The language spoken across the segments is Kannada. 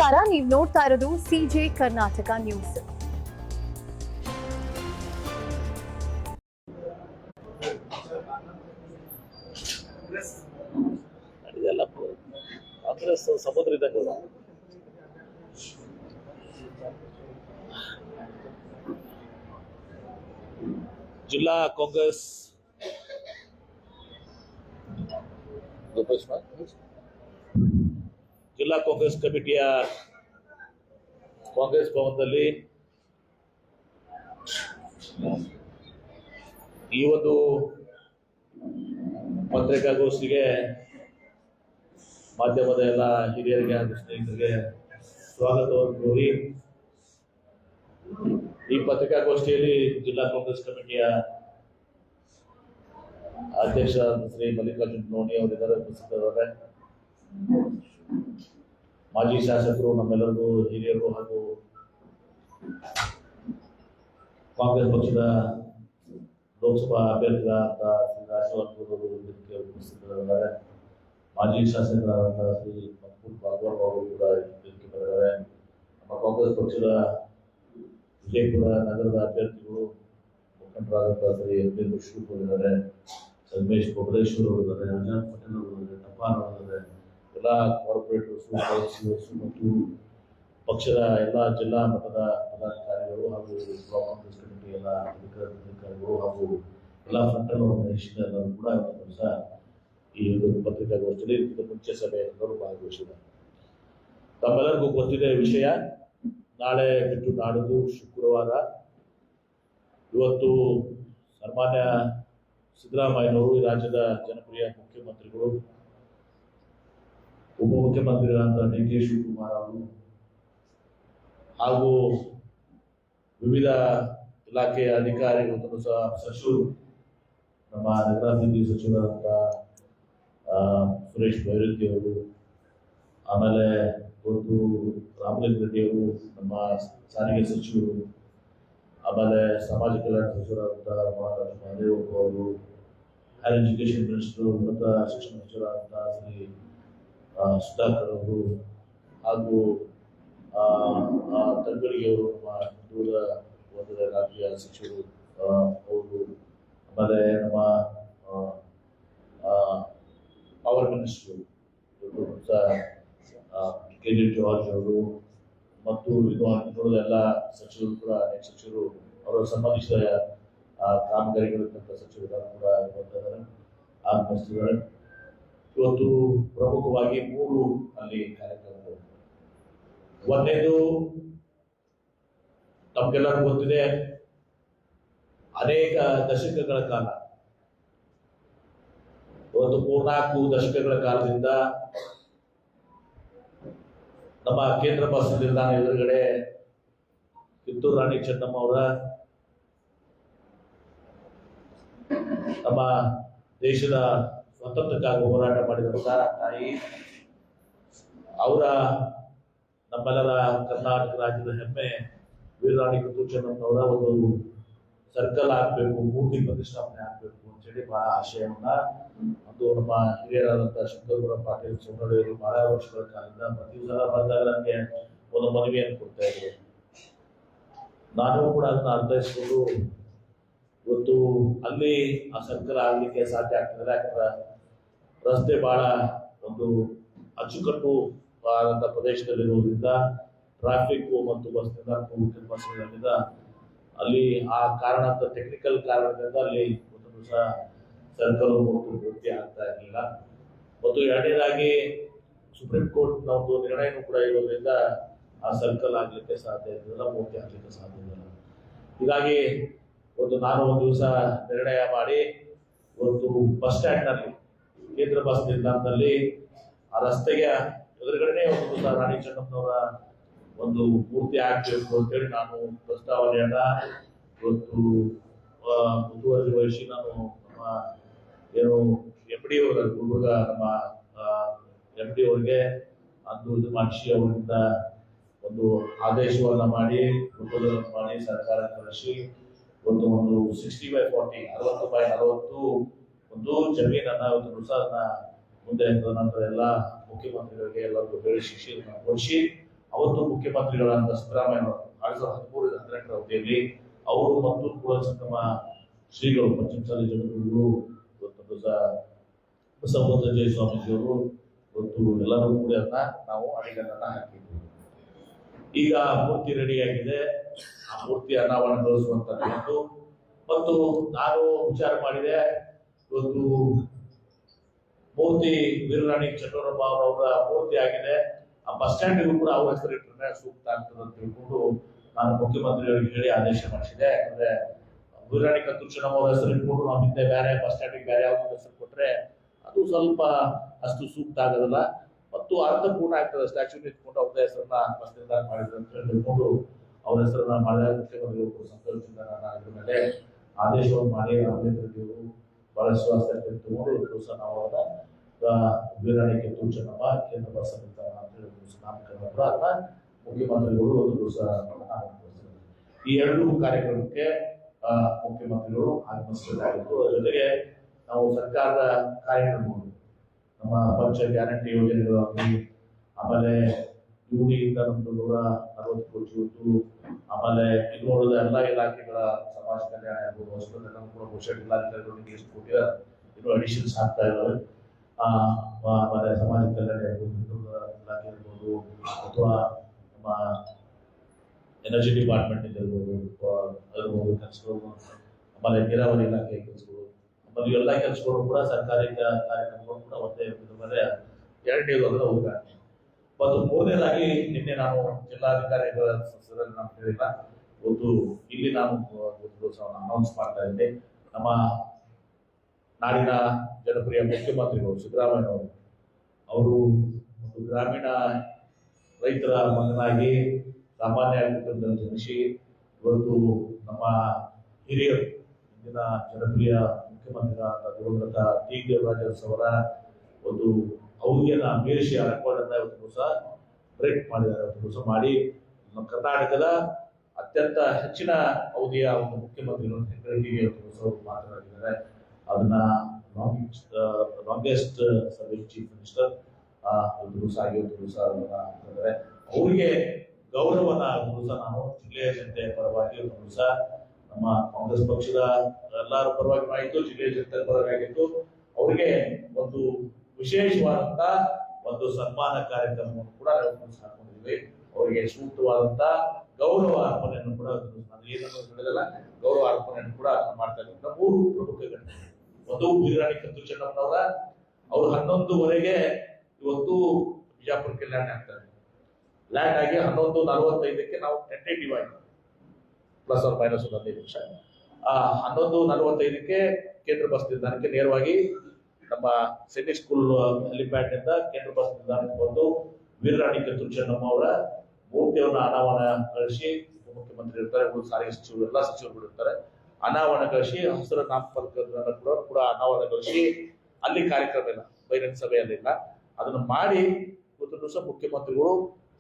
ನಮಸ್ಕಾರ, ನೀವು ನೋಡ್ತಾ ಇರೋದು ಸಿಜೆ ಕರ್ನಾಟಕ ನ್ಯೂಸ್. ಕಾಂಗ್ರೆಸ್ ಸಮುದ್ರ ಇದ್ದಂಗೆ ಜಿಲ್ಲಾ ಕಾಂಗ್ರೆಸ್ ಜಿಲ್ಲಾ ಕಾಂಗ್ರೆಸ್ ಕಮಿಟಿಯ ಕಾಂಗ್ರೆಸ್ ಭವನದಲ್ಲಿ ಈ ಒಂದು ಪತ್ರಿಕಾಗೋಷ್ಠಿಗೆ ಮಾಧ್ಯಮದ ಎಲ್ಲ ಹಿರಿಯರಿಗೆ ಹಾಗೂ ಸ್ನೇಹಿತರಿಗೆ ಸ್ವಾಗತವನ್ನು ಕೋರಿ, ಈ ಪತ್ರಿಕಾಗೋಷ್ಠಿಯಲ್ಲಿ ಜಿಲ್ಲಾ ಕಾಂಗ್ರೆಸ್ ಕಮಿಟಿಯ ಅಧ್ಯಕ್ಷ ಶ್ರೀ ಮಲ್ಲಿಕಾರ್ಜುನ ನೋಣಿ ಅವರಿದ್ದಾರೆ, ಉಪಸ್ಥಿತರಿದ್ದಾರೆ. ಮಾಜಿ ಶಾಸಕರು, ನಮ್ಮೆಲ್ಲರಿಗೂ ಹಿರಿಯರು ಹಾಗೂ ಕಾಂಗ್ರೆಸ್ ಪಕ್ಷದ ಲೋಕಸಭಾ ಅಭ್ಯರ್ಥಿಗಳಾದ ಶ್ರೀ ರಾಜೀವ್ ಅವರು ಇದಕ್ಕೆ ಉಪಸ್ಥಿತರಿದ್ದಾರೆ. ಮಾಜಿ ಶಾಸಕರಾದಂತಹ ಶ್ರೀ ಮಕ್ಬೂಲ್ ಬಾಗ್ವಾನ್ ಅವರು ಕೂಡ ಇದಕ್ಕೆ ಬಂದಿದ್ದಾರೆ. ನಮ್ಮ ಕಾಂಗ್ರೆಸ್ ಪಕ್ಷದ ವಿಜಯಪುರ ನಗರದ ಅಭ್ಯರ್ಥಿಗಳು ಮುಖಂಡರಾದಂತಹ ಶ್ರೀ ಎಂ ಬಿ ಮುಷ್ರೂಫ್ ಅವರಿದ್ದಾರೆ, ಸಂಗಮೇಶ್ ಕೊಬಳೇಶ್ವರ್ ಅವರಿದ್ದಾರೆ, ಅಜಾದ್ ಪಟೇಲ್ ಅವರಿದ್ದಾರೆ, ಟಪಾನ್ ಅವರಿದ್ದಾರೆ. ಎಲ್ಲ ಕಾರ್ಪೊರೇಟರ್ಸು ಮತ್ತು ಪಕ್ಷದ ಎಲ್ಲ ಜಿಲ್ಲಾ ಮಟ್ಟದ ಪದಾಧಿಕಾರಿಗಳು ಹಾಗೂ ಕಾಂಗ್ರೆಸ್ ಕಮಿಟಿ ಎಲ್ಲ ಅಧಿಕಾರಿಗಳು ಹಾಗೂ ಎಲ್ಲ ಫ್ರಂಟಲ್ ಆರ್ಗನೈಸೇಷನ್ ಎಲ್ಲರೂ ಕೂಡ ಇವತ್ತು ದಿವಸ ಈ ಒಂದು ಪತ್ರಿಕಾಗೋಷ್ಠಿಯಲ್ಲಿ ಮುಂಚೆ ಸಭೆಯಲ್ಲರೂ ಭಾಗವಹಿಸಿದ್ದಾರೆ. ತಮ್ಮೆಲ್ಲರಿಗೂ ಗೊತ್ತಿದೆ ವಿಷಯ. ನಾಳೆ ಬಿಟ್ಟು ನಾಡಿದ್ದು ಶುಕ್ರವಾರ ಇವತ್ತು ಸನ್ಮಾನ್ಯ ಸಿದ್ದರಾಮಯ್ಯನವರು, ಈ ರಾಜ್ಯದ ಜನಪ್ರಿಯ ಮುಖ್ಯಮಂತ್ರಿಗಳು, ಉಪಮುಖ್ಯಮಂತ್ರಿಗಳಾದ ಡಿ ಕೆ ಶಿವಕುಮಾರ್ ಅವರು ಹಾಗೂ ವಿವಿಧ ಇಲಾಖೆಯ ಅಧಿಕಾರಿಗಳು ಸಹ ಸಚಿವರು, ನಮ್ಮ ನಗರಾಭಿವೃದ್ಧಿ ಸಚಿವರಾದಂಥ ಸುರೇಶ್ ಬೈರತಿ ಅವರು, ಆಮೇಲೆ ಒಂದು ರಾಮಲಿಂಗ ರೆಡ್ಡಿ ಅವರು, ನಮ್ಮ ಸಾರಿಗೆ ಸಚಿವರು, ಆಮೇಲೆ ಸಮಾಜ ಕಲ್ಯಾಣ ಸಚಿವರಾದಂಥ ಮಹದೇವ್ ಅವರು, ಹೈಯರ್ ಎಜುಕೇಷನ್ ಮಿನಿಸ್ಟರ್, ಉನ್ನತ ಶಿಕ್ಷಣ ಸಚಿವರಾದಂಥ ಶ್ರೀ ಸುಧಾಕರ್ ಅವರು, ಹಾಗೂ ತಂಗಡಿಗೆ ಅವರು, ನಮ್ಮ ಹಿಂದುಳಿದ ವರ್ಗದ ರಾಜ್ಯ ಸಚಿವರು ಅವರು, ಆಮೇಲೆ ನಮ್ಮ power minister K J George ಅವರು ಮತ್ತು ಇನ್ನುಳಿದ ಎಲ್ಲ ಸಚಿವರು ಕೂಡ, ಅನೇಕ ಸಚಿವರು ಅವರ ಸಂಬಂಧಿಸಿದ ಕಾಮಗಾರಿಗಳಿರ್ತಕ್ಕಂಥ ಸಚಿವರು ಕೂಡ ಆಗಮಿಸ್ತಿದ್ದಾರೆ. ಇವತ್ತು ಪ್ರಮುಖವಾಗಿ 3 ಅಲ್ಲಿ ಕಾರ್ಯಕ್ರಮಗಳು. ಒಂದನೇದು ನಮ್ಗೆಲ್ಲರಿಗೂ ಗೊತ್ತಿದೆ, ಅನೇಕ ದಶಕಗಳ ಕಾಲ, ಒಂದು 3-4 ದಶಕಗಳ ಕಾಲದಿಂದ ನಮ್ಮ ಕೇಂದ್ರ ಬಸ್ ನಿಲ್ದಾಣ ಎದುರುಗಡೆ ಕಿತ್ತೂರು ರಾಣಿ ಚೆನ್ನಮ್ಮ ಅವರ, ನಮ್ಮ ದೇಶದ ಸ್ವಾತಂತ್ರ್ಯಕ್ಕಾಗಿ ಹೋರಾಟ ಮಾಡಿದಂತ ತಾಯಿ ಅವರ, ನಮ್ಮೆಲ್ಲರ ಕರ್ನಾಟಕ ರಾಜ್ಯದ ಹೆಮ್ಮೆ ವೀರರಾಣಿ ಕಿತ್ತೂರು ಚೆನ್ನಮ್ಮನವರ ಒಂದು ಸರ್ಕಲ್ ಆಗ್ಬೇಕು, ಮೂರ್ತಿ ಪ್ರತಿಷ್ಠಾಪನೆ ಆಗ್ಬೇಕು ಅಂತೇಳಿ ಬಹಳ ಆಶಯವನ್ನ ಮತ್ತು ನಮ್ಮ ಹಿರಿಯರಾದಂತಹ ಶಂಕರಗೌಡ ಪಾಟೀಲ್ ಸೋನಡಿಯವರು ಬಹಳ ವರ್ಷಗಳ ಕಾಲದಿಂದ ಪ್ರತಿ ಸಲ ಬಂದಾಗ ನನಗೆ ಒಂದು ಮನವಿಯನ್ನು ಕೊಡ್ತಾ ಇದ್ರು. ನಾನು ಕೂಡ ಅದನ್ನ ಅರ್ಥೈಸಿಕೊಂಡು ಇವತ್ತು ಅಲ್ಲಿ ಆ ಸರ್ಕಲ್ ಆಗ್ಲಿಕ್ಕೆ ಸಾಧ್ಯ ಆಗ್ತದೆ. ಯಾಕಂದ್ರೆ ರಸ್ತೆ ಬಹಳ ಒಂದು ಅಚ್ಚುಕಟ್ಟು ಆದಂತ ಪ್ರದೇಶದಲ್ಲಿರುವುದರಿಂದ ಟ್ರಾಫಿಕ್ ಮತ್ತು ಬಸ್ ನಿಲ್ದಾಣ ಅಲ್ಲಿ ಆ ಕಾರಣ, ಟೆಕ್ನಿಕಲ್ ಕಾರಣದಿಂದ ಅಲ್ಲಿ ಒಂದು ದಿವಸ ಸರ್ಕಲ್ ಪೂರ್ತಿ ಆಗ್ತಾ ಇರಲಿಲ್ಲ. ಮತ್ತು ಎರಡನೇದಾಗಿ ಸುಪ್ರೀಂ ಕೋರ್ಟ್ ನ ಒಂದು ನಿರ್ಣಯನೂ ಕೂಡ ಇರೋದ್ರಿಂದ ಆ ಸರ್ಕಲ್ ಆಗ್ಲಿಕ್ಕೆ ಸಾಧ್ಯ ಇರಲಿಲ್ಲ, ಪೂರ್ತಿ ಆಗ್ಲಿಕ್ಕೆ ಸಾಧ್ಯ ಇಲ್ಲ. ಹೀಗಾಗಿ ನಾನು ಒಂದು ದಿವಸ ನಿರ್ಣಯ ಮಾಡಿ ಒಂದು ಬಸ್ ಸ್ಟ್ಯಾಂಡ್ ನಲ್ಲಿ, ಕೇಂದ್ರ ಬಸ್ ನಿಲ್ದಾಣದಲ್ಲಿ ಆ ರಸ್ತೆಗೆ ಎದುರುಗಡೆ ಒಂದು ದಿವಸ ರಾಣಿ ಚೆನ್ನಮ್ಮನವರ ಒಂದು ಪೂರ್ತಿ ಆಗ್ಬೇಕು ಅಂತೇಳಿ ನಾನು ಪ್ರಸ್ತಾವನೆಯನ್ನ ಇವತ್ತು ಮುತುವರ್ಜಿ ವಹಿಸಿ ನಾನು ನಮ್ಮ ಏನು FD ಅವರ ಗುಲ್ಬರ್ಗ ನಮ್ಮ FD ಅವರಿಗೆ ಅಂದು ಇದು ಮಾಡಿಸಿ ಅವರಿಂದ ಒಂದು ಆದೇಶವನ್ನ ಮಾಡಿ ಸರ್ಕಾರ ಕಳಿಸಿ ಒಂದು 60/40 60/40 ಒಂದು ಜಮೀನನ್ನ ಒಂದು ನುಸಾದನ್ನ ಮುಂದೆ ನಂತರ ಎಲ್ಲ ಮುಖ್ಯಮಂತ್ರಿಗಳಿಗೆ ಎಲ್ಲರಿಗೂ ಹೇಳಿ ಶಿಕ್ಷೆಯನ್ನು ಕೊಡಿಸಿ ಅವತ್ತು ಮುಖ್ಯಮಂತ್ರಿಗಳಾದ ಸಿದ್ದರಾಮಯ್ಯ 2013-18 ಅವಧಿಯಲ್ಲಿ ಅವರು ಮತ್ತು ಕೂಡ ಸಂಗಮ ಶ್ರೀಗಳು ಪಂಚಮಸಾಲಿ ಜಗದ್ಗುರುಗಳು ಇವತ್ತೊಂದು ಬಸವರಾಜ ಸ್ವಾಮೀಜಿಯವರು ಇವತ್ತು ಎಲ್ಲರೂ ಕೂಡ ನಾವು ಅಡಿಗಲ್ಲನ್ನ ಹಾಕಿದ್ವಿ. ಈಗ ಮೂರ್ತಿ ರೆಡಿಯಾಗಿದೆ. ಆ ಮೂರ್ತಿ ಅನಾವರಣಗೊಳಿಸುವಂತದ್ದು ಮತ್ತು ನಾನು ವಿಚಾರ ಮಾಡಿದೆ, ಇವತ್ತು ಮೂರ್ತಿ ವೀರರಾಣಿ ಚನ್ನವರಮ್ಮ ಅವರ ಮೂರ್ತಿ ಆಗಿದೆ, ಆ ಬಸ್ ಸ್ಟ್ಯಾಂಡ್ಗೂ ಕೂಡ ಅವ್ರ ಹೆಸರು ಇಟ್ಟರೆ ಸೂಕ್ತ ಆಗ್ತದೆ ಅಂತ ತಿಳ್ಕೊಂಡು ನಾನು ಮುಖ್ಯಮಂತ್ರಿಯವರಿಗೆ ಹೇಳಿ ಆದೇಶ ಮಾಡಿಸಿದೆ. ಯಾಕಂದ್ರೆ ವೀರರಾಣಿ ಕತ್ತೂರು ಚೆನ್ನಮ್ಮ ಅವರ ಹೆಸರು ಇಟ್ಕೊಂಡು ನಾವು ಹಿಂದೆ ಬೇರೆ ಬಸ್ ಸ್ಟ್ಯಾಂಡಿಗೆ ಬೇರೆ ಯಾವ್ದು ಹೆಸರು ಕೊಟ್ರೆ ಅದು ಸ್ವಲ್ಪ ಅಷ್ಟು ಸೂಕ್ತ ಆಗೋದಿಲ್ಲ ಮತ್ತು ಅರ್ಥಪೂರ್ಣ ಆಗ್ತದೆ. ಸ್ಟ್ಯಾಚ್ಯೂ ಇಟ್ಕೊಂಡು ಅವ್ರ ಹೆಸರನ್ನ ಬಸ್ ನಿಲ್ದಾಣ ಮಾಡಿದ್ರು ಅಂತ ಹೇಳ್ಕೊಂಡು ಅವ್ರ ಹೆಸರನ್ನ ಮಾಡಿದಾಗ ಮುಖ್ಯಮಂತ್ರಿಗಳು ಸಂತೋಷದಿಂದ ನಾನು ಅದ್ರ ಮೇಲೆ ಆದೇಶವನ್ನು ಮಾಡಿ ರಾಮಲಿಂಗ ರೆಡ್ಡಿಯವರು ಬಹಳ ವಿಶ್ವಾಸ ತಗೊಂಡು ಸಹ ನಾವು ವೀರರಾಣಿ ಕಿತ್ತೂರು ಚೆನ್ನಮ್ಮ ಕೇಂದ್ರ ಬಸ್ ನಿಲ್ದಾಣ ಅಂತ ಹೇಳಿ ನಾಮಕರಣ ಕೂಡ ಅದನ್ನ ಮುಖ್ಯಮಂತ್ರಿಗಳು ಒಂದು ದಿವಸ ಈ ಎರಡು ಕಾರ್ಯಕ್ರಮಕ್ಕೆ ಮುಖ್ಯಮಂತ್ರಿಗಳು ಆಗಮಿಸಬೇಕಾಗಿತ್ತು. ಅದರ ಜೊತೆಗೆ ನಾವು ಸರ್ಕಾರದ ಕಾರ್ಯಕ್ರಮಗಳು ನಮ್ಮ ಪಂಚ ಗ್ಯಾರಂಟಿ ಯೋಜನೆಗಳಾಗಲಿ, ಆಮೇಲೆ ಯುಡಿಯಿಂದ ನಮ್ದು 140 ಕೋಟಿ ಇವತ್ತು, ಆಮೇಲೆ ಇನ್ನುಳಿದ ಎಲ್ಲ ಇಲಾಖೆಗಳ ಸಮಾಜ ಕಲ್ಯಾಣ ಇರ್ಬೋದು, ಹೊಸದೆಲ್ಲ ಕೂಡ ಬಹುಶಃ ಇಲಾಖೆಗಳಿಗೆ ಎಷ್ಟು ಕೋಟಿ ಇನ್ನು ಅಡಿಷನ್ಸ್ ಆಗ್ತಾ ಇದ್ದಾವೆ. ಆಮೇಲೆ ಸಮಾಜ ಕಲ್ಯಾಣ ಇರ್ಬೋದು, ಇಲಾಖೆ ಇರ್ಬೋದು, ಅಥವಾ ನಮ್ಮ ಎನರ್ಜಿ ಡಿಪಾರ್ಟ್ಮೆಂಟ್ ಇರ್ಬೋದು ಕೆಲಸಗಳು, ಆಮೇಲೆ ನೀರಾವರಿ ಇಲಾಖೆ ಕೆಲಸಗಳು, ಆಮೇಲೆ ಎಲ್ಲ ಕೆಲಸಗಳು ಕೂಡ ಸರ್ಕಾರಿ ಕಾರ್ಯಕ್ರಮಗಳು ಕೂಡ ಒಂದೇ ಮೇಲೆ ಎರಡನೇದು ಅದರ ಉದ್ಘಾಟನೆ. ಮತ್ತು ಮೂರನೇದಾಗಿ ನಿನ್ನೆ ನಾನು ಜಿಲ್ಲಾಧಿಕಾರಿಗಳ ಸದಸ್ಯರಲ್ಲಿ ನಾನು ಹೇಳಿಲ್ಲ, ಒಂದು ಇಲ್ಲಿ ನಾನು ಅನೌನ್ಸ್ ಮಾಡ್ತಾ ಇದ್ದೆ. ನಮ್ಮ ನಾಡಿನ ಜನಪ್ರಿಯ ಮುಖ್ಯಮಂತ್ರಿಗಳು ಸಿದ್ದರಾಮಯ್ಯ ಅವರು ಒಂದು ಗ್ರಾಮೀಣ ರೈತರ ಮಗನಾಗಿ ಸಾಮಾನ್ಯ ಕುಟುಂಬದಲ್ಲಿ ಜನಿಸಿ ಇವತ್ತು ನಮ್ಮ ಹಿರಿಯರು ಇಂದಿನ ಜನಪ್ರಿಯ ಮುಖ್ಯಮಂತ್ರಿಗಳಾದ ದಿವಂಗತ ಟಿ ದೇವರಾಜ ಅವರ ಒಂದು ಅವಧಿಯನ್ನ ಮೀರಿಸಿ ಆ ರೆಕಾರ್ಡ್ ಅನ್ನ ಇವತ್ತು ದಿವಸ ಬ್ರೇಕ್ ಮಾಡಿದ್ದಾರೆ. ಇವತ್ತು ದಿವಸ ಮಾಡಿ ನಮ್ಮ ಕರ್ನಾಟಕದ ಅತ್ಯಂತ ಹೆಚ್ಚಿನ ಅವಧಿಯ ಒಂದು ಮುಖ್ಯಮಂತ್ರಿಗಳು ಹೆಗ್ಗಳಿಕೆಗೆ ಇವತ್ತು ದಿವಸ ಮಾತನಾಡಿದ್ದಾರೆ. ಅದನ್ನ ಲಾಂಗೆಸ್ಟ್ ಸರ್ವಿಸ್ ಚೀಫ್ ಮಿನಿಸ್ಟರ್ ಇವತ್ತು ದಿವಸ ಆಗಿ ಇವತ್ತು ದಿವಸ ಅಂತಂದ್ರೆ ಅವರಿಗೆ ಗೌರವನ ದಿವಸ ನಾನು ಜಿಲ್ಲೆಯ ಜನತೆಯ ಪರವಾಗಿ ಒಂದು ದಿವಸ ನಮ್ಮ ಕಾಂಗ್ರೆಸ್ ಪಕ್ಷದ ಎಲ್ಲರ ಪರವಾಗಿ ಆಯಿತು, ಜಿಲ್ಲೆಯ ಜನತೆಯ ಪರವಾಗಿ ಆಗಿತ್ತು. ಅವರಿಗೆ ಒಂದು ವಿಶೇಷವಾದಂತ ಒಂದು ಸನ್ಮಾನ ಕಾರ್ಯಕ್ರಮವನ್ನು ಕೂಡ ನಾವು ಹಾಕೊಂಡಿದ್ವಿ. ಅವರಿಗೆ ಸೂಕ್ತವಾದಂತ ಗೌರವ ಅರ್ಪಣೆಯನ್ನು ಕೂಡ ಏನನ್ನು ನಡೆದಲ್ಲ ಗೌರವ ಅರ್ಪಣೆಯನ್ನು ಕೂಡ ಮಾಡ್ತಾ ಇದ್ದ 3 ಪ್ರಮುಖ ಘಟನೆ. ಒಂದು ವೀರರಾಣಿ ಕಿತ್ತೂರು ಚೆನ್ನಮ್ಮನವರ ಅವರು 11:15 ಇವತ್ತು ಬಿಜಾಪುರಕ್ಕೆ ಲ್ಯಾಂಡ್ ಆಗ್ತಾರೆ. ಲ್ಯಾಂಡ್ ಆಗಿ 11:45 ನಾವು ಟೆಂಟೇಟಿವ್ ಆಗಿ ಪ್ಲಸ್ ಆರ್ ಮೈನಸ್ 15 ನಿಮಿಷ 11:45 ಕೇಂದ್ರ ಬಸ್ ನಿಲ್ದಾಣಕ್ಕೆ ನೇರವಾಗಿ ನಮ್ಮ ಸೈನಿಕ್ ಸ್ಕೂಲ್ ಹೆಲಿಪ್ಯಾಡ್ ನಿಂದ ಕೇಂದ್ರ ಬಸ್ ನಿಲ್ದಾಣಕ್ಕೆ ಬಂದು ವೀರರಾಣಿ ಕಿತ್ತೂರು ಚೆನ್ನಮ್ಮ ಅವರ ಮೂರ್ತಿಯನ್ನು ಅನಾವರಣಗೊಳಿಸಿ ಮುಖ್ಯಮಂತ್ರಿ ಇರ್ತಾರೆ, ಸಾರಿಗೆ ಸಚಿವರು ಎಲ್ಲ ಸಚಿವರುಗಳು ಇರ್ತಾರೆ, ಅನಾವರಣಗೊಳಿಸಿ ಹಸಿರು ನಾಮಫಲಕಗಳನ್ನು ಕೂಡ ಅನಾವರಣಗೊಳಿಸಿ ಅಲ್ಲಿ ಕಾರ್ಯಕ್ರಮ ಇಲ್ಲ, ಬಹಿರಂಗ ಸಭೆಯಲ್ಲಿಲ್ಲ, ಅದನ್ನು ಮಾಡಿ ಇವತ್ತು ದಿವಸ ಮುಖ್ಯಮಂತ್ರಿಗಳು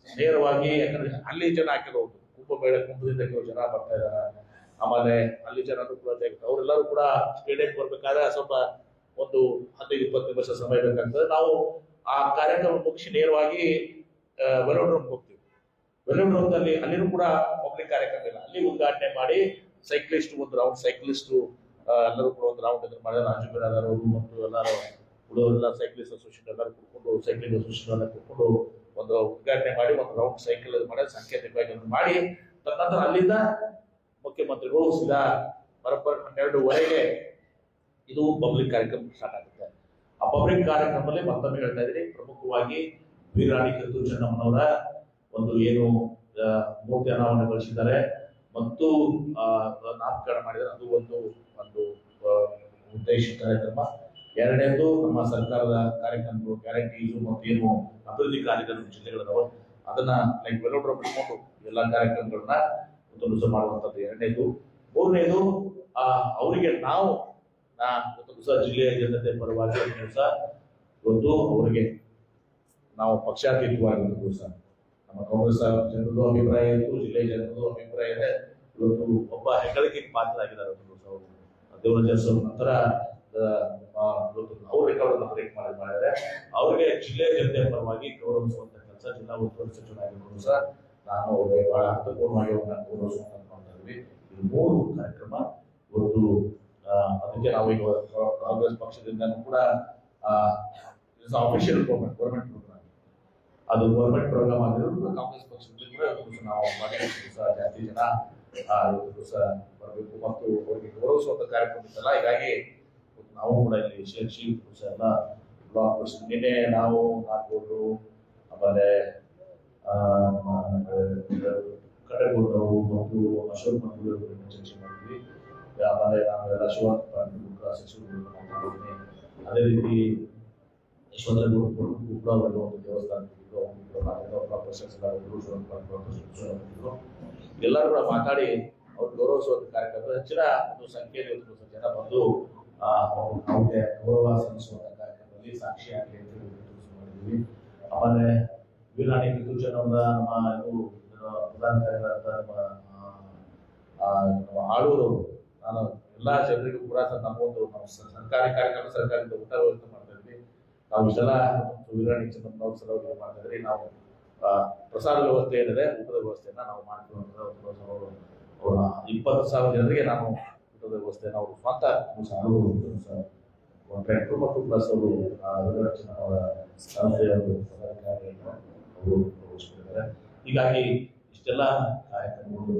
ನೇರವಾಗಿ, ಯಾಕಂದ್ರೆ ಅಲ್ಲಿ ಜನ ಹಾಕಿರೋದು ಕುಂಭದಿಂದ ಕೆಲವು ಜನ ಬರ್ತಾ ಇದ್ದಾರೆ, ಆಮೇಲೆ ಅಲ್ಲಿ ಜನರು ಕೂಡ ಅವರೆಲ್ಲರೂ ಕೂಡ ಸ್ಟೇಡಿಯಂ ಬರ್ಬೇಕಾದ್ರೆ ಸ್ವಲ್ಪ ಒಂದು 15-20 ನಿಮಿಷ ಸಮಯ ಬೇಕಾಗ್ತದೆ. ನಾವು ಆ ಕಾರ್ಯಕ್ರಮ ಮುಗಿಸಿ ನೇರವಾಗಿ ವೆಲೋಡ್ ರೂಮ್ ಹೋಗ್ತೀವಿ. ವೆಲೋಡ್ ರೂಮ್ ನಲ್ಲಿ ಅಲ್ಲಿನೂ ಕೂಡ ಪಬ್ಲಿಕ್ ಕಾರ್ಯಕ್ರಮ ಇಲ್ಲ, ಅಲ್ಲಿ ಉದ್ಘಾಟನೆ ಮಾಡಿ ಸೈಕ್ಲಿಸ್ಟ್ ಒಂದು ರೌಂಡ್, ಸೈಕ್ಲಿಸ್ಟ್ ಎಲ್ಲರೂ ಕೂಡ ಒಂದು ರೌಂಡ್ ಇದ್ರ ಮಾಡಿ ರಾಜು ಬಿರಾದರ್ ಅವರು ಮತ್ತು ಎಲ್ಲರೂ ಉಳಿದವರೆಲ್ಲ ಸೈಕ್ಲಿಸ್ಟ್ ಅಸೋಸಿಯೇಷನ್ ಎಲ್ಲರೂ ಕೂತ್ಕೊಂಡು ಸೈಕ್ಲಿಂಗ್ ಅಸೋಸಿಯೇಷನ್ ಎಲ್ಲ ಕೂತ್ಕೊಂಡು ಒಂದು ಉದ್ಘಾಟನೆ ಮಾಡಿ ಒಂದು ರೌಂಡ್ ಸೈಕಲ್ ಮಾಡಿ ಸಾಂಕೇತಿಕವಾಗಿ ಮಾಡಿ ತದನಂತರ ಅಲ್ಲಿಂದ ಮುಖ್ಯಮಂತ್ರಿಗಳು ಸೀದಾ ಬರೋಬ್ಬರಿ 12:15 ಇದು ಪಬ್ಲಿಕ್ ಕಾರ್ಯಕ್ರಮ ಸ್ಟಾರ್ಟ್ ಆಗುತ್ತೆ. ಆ ಪಬ್ಲಿಕ್ ಕಾರ್ಯಕ್ರಮದಲ್ಲಿ ಮತ್ತೊಮ್ಮೆ ಹೇಳ್ತಾ ಇದ್ದೀನಿ, ಪ್ರಮುಖವಾಗಿ ವೀರರಾಣಿ ಕಿತ್ತೂರು ಚೆನ್ನಮ್ಮನವರ ಒಂದು ಏನು ಮೂರ್ತಿ ಅನಾವರಣಗೊಳಿಸಿದ್ದಾರೆ ಮತ್ತು ನಾಮಕರಣ ಮಾಡಿದ್ದಾರೆ, ಅದು ಒಂದು ಉದ್ದೇಶ ಕಾರ್ಯಕ್ರಮ. ಎರಡನೇದು ನಮ್ಮ ಸರ್ಕಾರದ ಕಾರ್ಯಕ್ರಮಗಳು, ಗ್ಯಾರಂಟೀಸು ಮತ್ತು ಏನು ಅಭಿವೃದ್ಧಿ ಕಾರ್ಯಕ್ರಮ ಜಿಲ್ಲೆಗಳದಾವ ಅದನ್ನ ಲೈಕ್ ವೆಲೋಡ್ರ ಬಿಟ್ಕೊಂಡು ಎಲ್ಲ ಕಾರ್ಯಕ್ರಮಗಳನ್ನ ಒಂದು ಮಾಡುವಂಥದ್ದು ಎರಡನೇದು. ಮೂರನೇದು ಅವರಿಗೆ ನಾವು ದಿವಸ ಜಿಲ್ಲೆಯ ಜನತೆ ಪರವಾಗಿ ದಿವಸ ಇವತ್ತು ಅವರಿಗೆ ನಾವು ಪಕ್ಷಾತೀತವಾಗಿ ಒಂದು ದಿವಸ ನಮ್ಮ ಕಾಂಗ್ರೆಸ್ ಜನರದು ಅಭಿಪ್ರಾಯ ಇತ್ತು, ಜಿಲ್ಲೆಯ ಜನರದು ಅಭಿಪ್ರಾಯ ಇದೆ. ಇವತ್ತು ಒಬ್ಬ ಹೆಗ್ಗಳಿಕೆಗೆ ಪಾತ್ರರಾಗಿದ್ದಾರೆ ಒಂದು ದಿವಸ ಅವರು ದೇವರಾಜ ನಂತರ ಅವ್ರ ರೆಕಾರ್ಡ್ ಬ್ರೇಕ್ ಮಾಡಿದ್ದಾರೆ. ಅವರಿಗೆ ಜಿಲ್ಲೆಯ ಜನತೆಯ ಪರವಾಗಿ ಗೌರವಿಸುವಂತ ಕೆಲಸ ಸಹ ಜಿಲ್ಲಾ ಉಸ್ತುವಾರಿ ಸಚಿವರಾಗಿರ್ಬೋದು ಸಹ ನಾನು ಅವರಿಗೆ ಬಹಳ ಅರ್ಥಪೂರ್ಣವಾಗಿ ಅವ್ರನ್ನ ಗೌರವಿಸುವಂತ ಮಾಡ್ತಾ ಇದ್ವಿ. ಇದು 3 ಕಾರ್ಯಕ್ರಮ ಇವತ್ತು ಅದಕ್ಕೆ ನಾವು ಈಗ ಕಾಂಗ್ರೆಸ್ ಪಕ್ಷದಿಂದನೂ ಕೂಡ ಅಫಿಷಿಯಲ್ ಗೌರ್ಮೆಂಟ್ ಪ್ರೋಗ್ರಾಮ್, ಅದು ಗೌರ್ಮೆಂಟ್ ಪ್ರೋಗ್ರಾಮ್ ಆಗಿರೋದು ಕಾಂಗ್ರೆಸ್ ಪಕ್ಷದಲ್ಲಿ ಕೂಡ ಇವತ್ತು ನಾವು ಮಾಡಿದ್ದೀವಿ ಸಹ. ಜಾಸ್ತಿ ಜನ ಇವತ್ತು ಸಹ ಬರಬೇಕು ಮತ್ತು ಅವರಿಗೆ ಗೌರವಿಸುವಂತ ಕಾರ್ಯಕ್ರಮ ಇತ್ತಲ್ಲ, ಹೀಗಾಗಿ ನಾವು ಕೂಡ ಇಲ್ಲಿ ಶೇರ್ಷಿ ಎಲ್ಲ ಬ್ಲಾಕ್ ನಿನ್ನೆ ನಾವು ನಾಲ್ಕು ಆಮೇಲೆ ಕಡೆಗೌಡರು ಮತ್ತು ಅಶೋಕ್ ಮಂಗಳೂರು ಚರ್ಚೆ ಮಾಡಿದ್ವಿ. ಆಮೇಲೆ ನಾವೆಲ್ಲ ಶಿವಾನಂದ ಪಾಟೀಲ್ ಸಚಿವರು ಮಾತಾಡಿದ್ದೀನಿ. ಅದೇ ರೀತಿ ಯಶವಂತಗೌಡ ಕೂಡ ಅವರಿಗೆ ಒಂದು ದೇವಸ್ಥಾನ ಎಲ್ಲರೂ ಕೂಡ ಮಾತಾಡಿ ಅವ್ರು ಗೌರವಿಸುವಂತ ಕಾರ್ಯಕ್ರಮ ಹೆಚ್ಚಿನ ಒಂದು ಸಂಖ್ಯೆಯಲ್ಲಿ ಜನ ಬಂದು ಅವ್ರಿಗೆ ಗೌರವ ಸಲ್ಲಿಸುವಂತ ಕಾರ್ಯಕ್ರಮದಲ್ಲಿ ಸಾಕ್ಷಿಯಾಗಲಿ ಅಂತ ಮಾಡಿದ್ವಿ. ಆಮೇಲೆ ವೀರಾಣಿ ಕಿತ್ತೂರು ಅವರ ನಮ್ಮ ಪ್ರಧಾನ ಕಾರ್ಯದರ್ಶಿ ನಮ್ಮ ಆಳೂರು, ನಾನು ಎಲ್ಲಾ ಜನರಿಗೂ ಕೂಡ ನಮ್ಮ ಒಂದು ಸರ್ಕಾರಿ ಕಾರ್ಯಕ್ರಮ ಸರ್ಕಾರದಿಂದ ಊಟ ವ್ಯವಸ್ಥೆ ಮಾಡ್ತಾ ಇದ್ವಿ. ನಾವು ಇಷ್ಟೆಲ್ಲ ವೀರಾಣಿ ಚೆನ್ನಮ್ಮನವ್ರ ಸಲುವಾಗಿ ಮಾಡ್ತಾ ಇದ್ರಿ. ನಾವು ಪ್ರಸಾದ ವ್ಯವಸ್ಥೆ ಏನಿದೆ ಊಟದ ವ್ಯವಸ್ಥೆಯನ್ನ ನಾವು ಮಾಡ್ತೀವಿ. 20,000 ಜನರಿಗೆ ನಾನು ಊಟದ ವ್ಯವಸ್ಥೆಯನ್ನು ಅವರು ಸ್ವಂತ ಕಾಂಟ್ರಾಕ್ಟರ್ ಮತ್ತು ಪ್ಲಸ್ ಅವರು ಅವರ ಸಂಸ್ಥೆಯವರು ಹೀಗಾಗಿ ಇಷ್ಟೆಲ್ಲ ಕಾರ್ಯಕ್ರಮಗಳು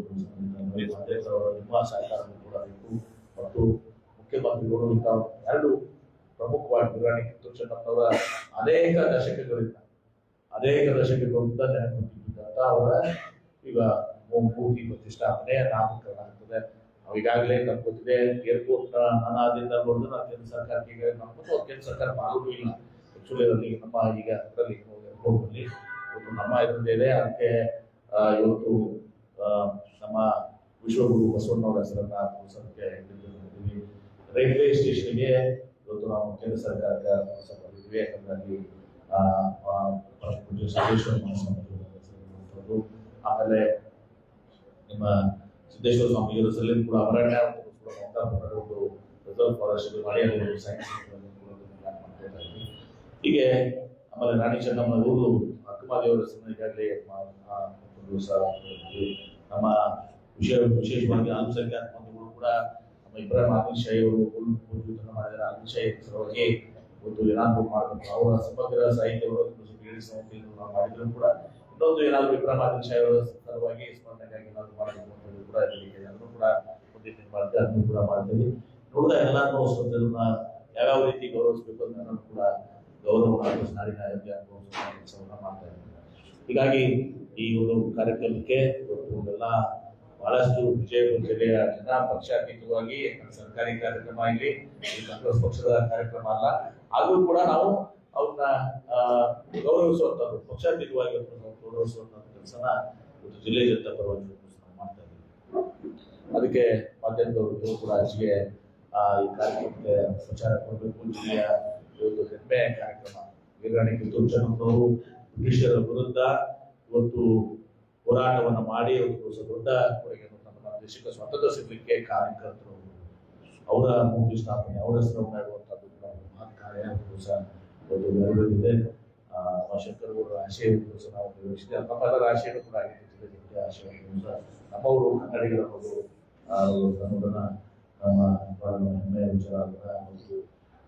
ನಿಮ್ಮ ಸಹಕಾರ ಕೂಡ ಬೇಕು. ಮತ್ತು ಮುಖ್ಯಮಂತ್ರಿಗಳು ಎರಡು ಪ್ರಮುಖವಾಗಿ ವೀರಾಣಿ ಕಿತ್ತೂರು ಚೆನ್ನಮ್ಮನವರ ಅನೇಕ ದಶಕಗಳಿಂದ ನೆನಪಿದ್ದಂತ ಅವರ ಈಗ ಮೂರ್ತಿ ಪ್ರತಿಷ್ಠಾಪನೆ ನಾಮಕರಣ ಆಗ್ತದೆ. ಈಗಾಗಲೇ ನಮ್ಗೆ ಗೊತ್ತಿದೆ ಏರ್ಪೋರ್ಟ್ ಅನಾದಿಂದ ಬಂದು ನಾವು ಕೇಂದ್ರ ಸರ್ಕಾರಕ್ಕೆ ಈಗ ನಮ್ಗೆ ಕೇಂದ್ರ ಸರ್ಕಾರ ಮಾಡೋದು ಇಲ್ಲ. ಆಕ್ಚುಲಿ ಅದರಲ್ಲಿ ನಮ್ಮ ಈಗ ಅದರಲ್ಲಿ ಏರ್ಪೋರ್ಟ್ ಅಲ್ಲಿ ಇವತ್ತು ನಮ್ಮ ಇದರಲ್ಲಿದೆ. ಅದಕ್ಕೆ ಇವತ್ತು ನಮ್ಮ ವಿಶ್ವಗುರು ಬಸವಣ್ಣವರ ಹೆಸರನ್ನ ಪುರಸ್ಕೃತಿಗೆ ನೀಡಿದ್ದೀವಿ. ರೈಲ್ವೆ ಸ್ಟೇಷನ್ಗೆ ಇವತ್ತು ನಾವು ಕೇಂದ್ರ ಸರ್ಕಾರಕ್ಕೆ ಬಂದಿದ್ವಿ. ಹಾಗಾಗಿ ಆಮೇಲೆ ನಿಮ್ಮ ಸಿದ್ದೇಶ್ವರ ಸ್ವಾಮಿಯವರ ಹೆಸರಲ್ಲಿ ಕೂಡ ಅರಣ್ಯ ಒಂದು ರಿಸರ್ವ್ ಫಾರೆಸ್ಟ್ ಮಳೆಯಲ್ಲಿ ಸೈನ್ಸ್ ಹೀಗೆ. ಆಮೇಲೆ ರಾಣಿ ಚೆನ್ನಮ್ಮನವರು ಅಕ್ಕಮಹಾದೇವರ ಹೆಸರನ್ನು ಈಗಾಗಲೇ ನಮ್ಮ ವಿಶೇಷವಾಗಿ ಅಲ್ಪಸಂಖ್ಯಾತ ಬಂಧುಗಳು ಕೂಡ ನಮ್ಮ ಇಬ್ರಾಹಿಂ ಆದಿಲ್ ಶಾಹಿ ಅವರು ಮಾಡಿದ ಆದಿಲ್ ಶಾಹಿ ಹೆಸರವಾಗಿ ಒಂದು ಏನಾದ್ರು ಮಾಡಬೇಕು. ಅವರ ಸಮಗ್ರ ಸಾಹಿತ್ಯಗಳು ನಾವು ಮಾಡಿದ್ರು ಕೂಡ ಇನ್ನೊಂದು ಏನಾದ್ರು ಇಬ್ರಾಹಿಂ ಆದಿಲ್ ಶಾಹಿ ಅವರ ಸಲುವಾಗಿ ಸ್ಮರಣೆಗಾಗಿ ಏನಾದ್ರು ಮಾಡಬೇಕು ಅಂತ ಕೂಡ ಅದನ್ನು ಕೂಡ ಮುಂದಿನ ಮಾಡ್ತೀವಿ. ಅದನ್ನು ಕೂಡ ಮಾಡ್ತೀವಿ. ನೋಡಿದ ಎಲ್ಲಾನು ಯಾವ್ಯಾವ ರೀತಿ ಗೌರವಿಸಬೇಕು ಅಂತ ಕೂಡ ಗೌರವ ನಾಡಿನ ಕೆಲಸವನ್ನ ಮಾಡ್ತಾ ಇದ್ದೀವಿ. ಹೀಗಾಗಿ ಈ ಒಂದು ಕಾರ್ಯಕ್ರಮಕ್ಕೆ ಎಲ್ಲ ಬಹಳಷ್ಟು ವಿಜಯಪುರ ಜಿಲ್ಲೆಯ ಜನ ಪಕ್ಷಾತೀತವಾಗಿ ಸರ್ಕಾರಿ ಕಾರ್ಯಕ್ರಮ ಇಲ್ಲಿ ಕಾಂಗ್ರೆಸ್ ಪಕ್ಷದ ಕಾರ್ಯಕ್ರಮ ಅಲ್ಲ, ಆದ್ರೂ ಕೂಡ ನಾವು ಅವ್ರನ್ನ ಗೌರವಿಸುವಂತದ್ದು ಪಕ್ಷಾತೀತವಾಗಿ ಗೌರವಿಸುವಂತ ಕೆಲಸನ ಇವತ್ತು ಜಿಲ್ಲೆ ಜನತಾ ಪರವಾಗಿ ಮಾಡ್ತಾ ಇದ್ದೀವಿ. ಅದಕ್ಕೆ ಮಾಧ್ಯಮದವರು ಕೂಡ ಹೆಚ್ಚಿಗೆ ಈ ಕಾರ್ಯಕ್ರಮಕ್ಕೆ ಪ್ರಚಾರ ಕೊಡಬೇಕು. ಜಿಲ್ಲೆಯ ಇವತ್ತು ಹೆಮ್ಮೆ ಕಾರ್ಯಕ್ರಮ ವೀರಾಣಿ ಕಿತ್ತೂರು ಚೆನ್ನಮ್ಮನವರು ಬ್ರಿಟಿಷರ ವಿರುದ್ಧ ಇವತ್ತು ಹೋರಾಟವನ್ನು ಮಾಡಿ ಒಂದು ದೊಡ್ಡ ಕೊಡುಗೆ ನಮ್ಮ ದೇಶಕ್ಕೆ ಸ್ವಾತಂತ್ರ್ಯ ಸಿಗಲಿಕ್ಕೆ ಕಾರ್ಯಕರ್ತರು ಅವರ ಮೂರ್ತಿ ಸ್ಥಾಪನೆ ಅವರ ಹೆಸರನ್ನು ಮಾಡುವಂತದ್ದು ಮಹತ್ ಕಾರ್ಯ ಸಹ ಇವತ್ತು ನೆರವೇರಿದೆ. ನಮ್ಮ ಶಂಕರಗೌಡರ ಆಶಯವನ್ನು ಸಹ ನಾವು ನಿರ್ವಹಿಸಿದೆ. ನಮ್ಮೆಲ್ಲರ ಆಶಯಗಳು ಕೂಡ ಆಗಿರುತ್ತದೆ. ಜೊತೆ ಆಶಯವನ್ನು ಸಹ ನಮ್ಮವರು ಕನ್ನಡಿಗರ ಅನ್ನೋದನ್ನ ನಮ್ಮ ಹೆಮ್ಮೆಯ ವಿಚಾರ ಮತ್ತು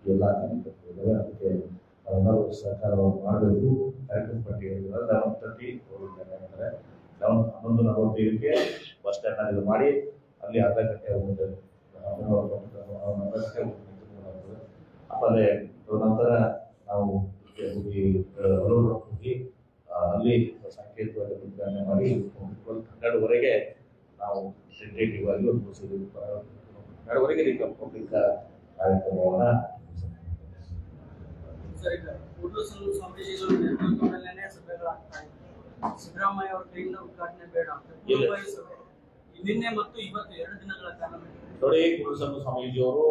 ಎಲ್ಲ ಕಾರ್ಯಕರ್ತರು ಅದಕ್ಕೆ ನಾವೆಲ್ಲರೂ ಸಹಕಾರವನ್ನು ಮಾಡಬೇಕು. ಕಾರ್ಯಕ್ರಮ ಪಟ್ಟಿಗೆ 11:45ಕ್ಕೆ ಬಸ್ ಸ್ಟ್ಯಾಂಡ್ ನಲ್ಲಿ ಮಾಡಿ ಅಲ್ಲಿ ಅರ್ಧ ಗಂಟೆ ಹೋಗುತ್ತೆ. ಆಮೇಲೆ ನಂತರ ನಾವು ಹೋಗಿ ಅಲ್ಲಿ ಸಾಂಕೇತಿಕವಾಗಿ ಉದ್ಘಾಟನೆ ಮಾಡಿ 12:30 ನಾವು ಟೆಂಟೇಟಿವ್ ಆಗಿ ಒಂದು 12:30 ಪಬ್ಲಿಕ್ ಕಾರ್ಯಕ್ರಮವನ್ನ ಸಿದ್ದರಾಮಯ್ಯ ಅವರ ಕೈಯಿಂದ ಉದ್ಘಾಟನೆ ಬೇಡ ನಿನ್ನೆ ಮತ್ತು ಇವತ್ತು 2 ದಿನಗಳ ಕಾಲ ನೋಡಿ. ಕೂಡಲಸಂಗಮ ಸ್ವಾಮೀಜಿಯವರು,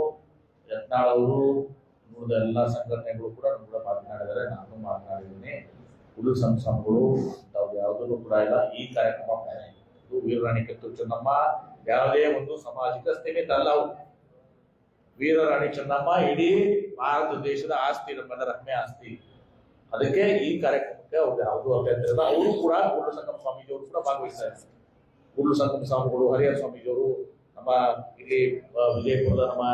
ಯತ್ನಾಳ್ ಅವರು, ಉಳಿದ ಎಲ್ಲ ಸಂಘಟನೆಗಳು ಕೂಡ ಕೂಡ ಮಾತನಾಡಿದ್ದಾರೆ. ನಾನು ಮಾತನಾಡಿದ್ದೀನಿ. ಕೂಡಲಸಂಗಮ ಸ್ವಾಮಿಗಳು ತಾವು ಯಾವುದನ್ನು ಕೂಡ ಇಲ್ಲ. ಈ ಕಾರ್ಯಕ್ರಮ ಇದು ವೀರರಾಣಿ ಕಿತ್ತೂರು ಚೆನ್ನಮ್ಮ ಯಾವುದೇ ಒಂದು ಸಾಮಾಜಿಕ ಸ್ಥಿಮಿತ ಅಲ್ಲ. ವೀರರಾಣಿ ಚೆನ್ನಮ್ಮ ಇಡೀ ಭಾರತ ದೇಶದ ಆಸ್ತಿ, ನಮ್ಮೆಲ್ಲರ ಹೆಮ್ಮೆ ಆಸ್ತಿ. ಅದಕ್ಕೆ ಈ ಕಾರ್ಯಕ್ರಮಕ್ಕೆ ಅವ್ರಿಗೆ ಯಾವುದೂ ಅಭ್ಯಂತರ ಇಲ್ಲ. ಅವರು ಕೂಡ ಕೂಡಲ ಸಂಗಮ ಸ್ವಾಮೀಜಿಯವರು ಕೂಡ ಭಾಗವಹಿಸ್ತಾರೆ. ಕೂಡಲ ಸಂಗಮ ಸ್ವಾಮಿಗಳು, ಹರಿಹರ ಸ್ವಾಮೀಜಿಯವರು, ನಮ್ಮ ಇಲ್ಲಿ ವಿಜಯಪುರದ ನಮ್ಮ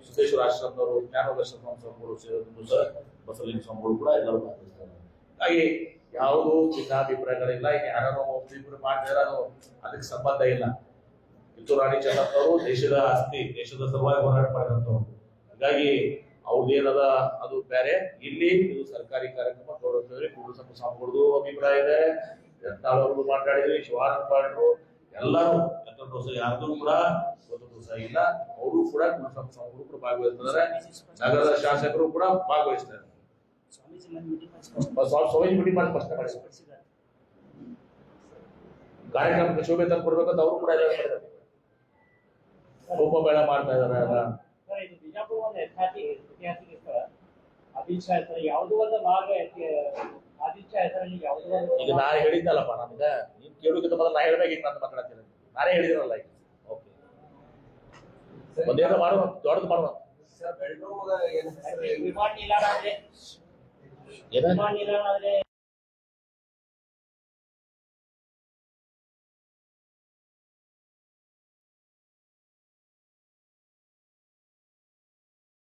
ಸಿದ್ದೇಶ್ವರ ಆಶ್ರಮದವರು, ಜ್ಞಾನೋದರ್ಶನ ಸ್ವಾಮಿಗಳು ಸೇರಿದ್ರು ಸಹ ಬಸವಲಿಂಗ ಸ್ವಾಮಿಗಳು ಕೂಡ ಎಲ್ಲರೂ ಭಾಗವಹಿಸ್ತಾರೆ. ಹಾಗೆ ಯಾವುದೂ ಭಿನ್ನಾಭಿಪ್ರಾಯಗಳಿಲ್ಲ. ಈಗ ಯಾರೋ ಒಬ್ಬರಿಬ್ಬರು ಮಾಡಿದ್ರೆ ಅದಕ್ಕೆ ಸಂಬಂಧ ಇಲ್ಲ. ಕಿತ್ತೂರು ರಾಣಿ ಚೆನ್ನಮ್ಮನವರು ದೇಶದ ಆಸ್ತಿ, ದೇಶದ ಸಲುವಾಗಿ ಹೋರಾಟ ಮಾಡಿದಂಥವ್ರು. ಹೀಗಾಗಿ ಅವ್ರದ್ದೇನದ ಅದು ಬೇರೆ. ಇಲ್ಲಿ ಇದು ಸರ್ಕಾರಿ ಕಾರ್ಯಕ್ರಮ ಗೌರವಿಸಿದ್ರೆ ಕೂಡಲ ಸಂಗಮ ಸ್ವಾಮಿಗಳದ್ದು ಅಭಿಪ್ರಾಯ ಇದೆ. ಯತ್ನಾಳವ್ರದ್ದು ಮಾತಾಡಿದ್ರಿ, ಶಿವಾನಂದ ಪಾಟರು ಎಲ್ಲರೂ ಯಾರ್ದು ಕೂಡ ಒಂದು ಸಹ ಇಲ್ಲ. ಅವರು ಕೂಡ ಕೂಡಲ ಸಂಗಮ ಸ್ವಾಮಿಗಳು ಕೂಡ ಭಾಗವಹಿಸ್ತಾರೆ. ನಗರದ ಶಾಸಕರು ಕೂಡ ಭಾಗವಹಿಸ್ತಾರೆ. ಸ್ವಾಮೀಜಿ ಮೀಟಿಂಗ್ ಮಾಡಿ ಪ್ರಶ್ನೆ ಮಾಡಿದ್ದಾರೆ. ಕಾರ್ಯಕ್ರಮಕ್ಕೆ ಶೋಭೆ ತಂದು ಕೊಡ್ಬೇಕಂತ ಅವರು ಕೂಡ ಮಾಡಿದ್ದಾರೆ. ಕುಂಭಮೇಳ ಮಾಡ್ತಾ ಇದಾರೆ. ಇದು ಬಿಜಾಪುರ ಒಂದು ಐತಿಹಾಸಿಕ ಸ್ಥಳ. ಆದಿಲ್ ಶಾ ಯಾವುದೋ ಒಂದು ಭಾಗ ಆದಿಲ್ ಶಾ ಹೆಸರಲ್ಲಿ ಯಾವುದೋ ಒಂದು. ಈಗ ನಾನು ಹೇಳಿದ್ದಲ್ಲಪ್ಪ, ನಮ್ಗೆ ನೀನ್ ಕೇಳೋದಕ್ಕೆ ಮೊದಲು ನಾ ಹೇಳ್ಬೇಕು. ಈಗ ನಾನು ಮಾತಾಡ್ತೀನಿ, ನಾನೇ ಹೇಳಿದಿರಲ್ಲ. ಈಗ ಓಕೆ, ಒಂದೇನೋ ಮಾಡುವ, ದೊಡ್ಡದು ಮಾಡುವ. ವಿಮಾನ ನಿಲ್ದಾಣ ಆದ್ರೆ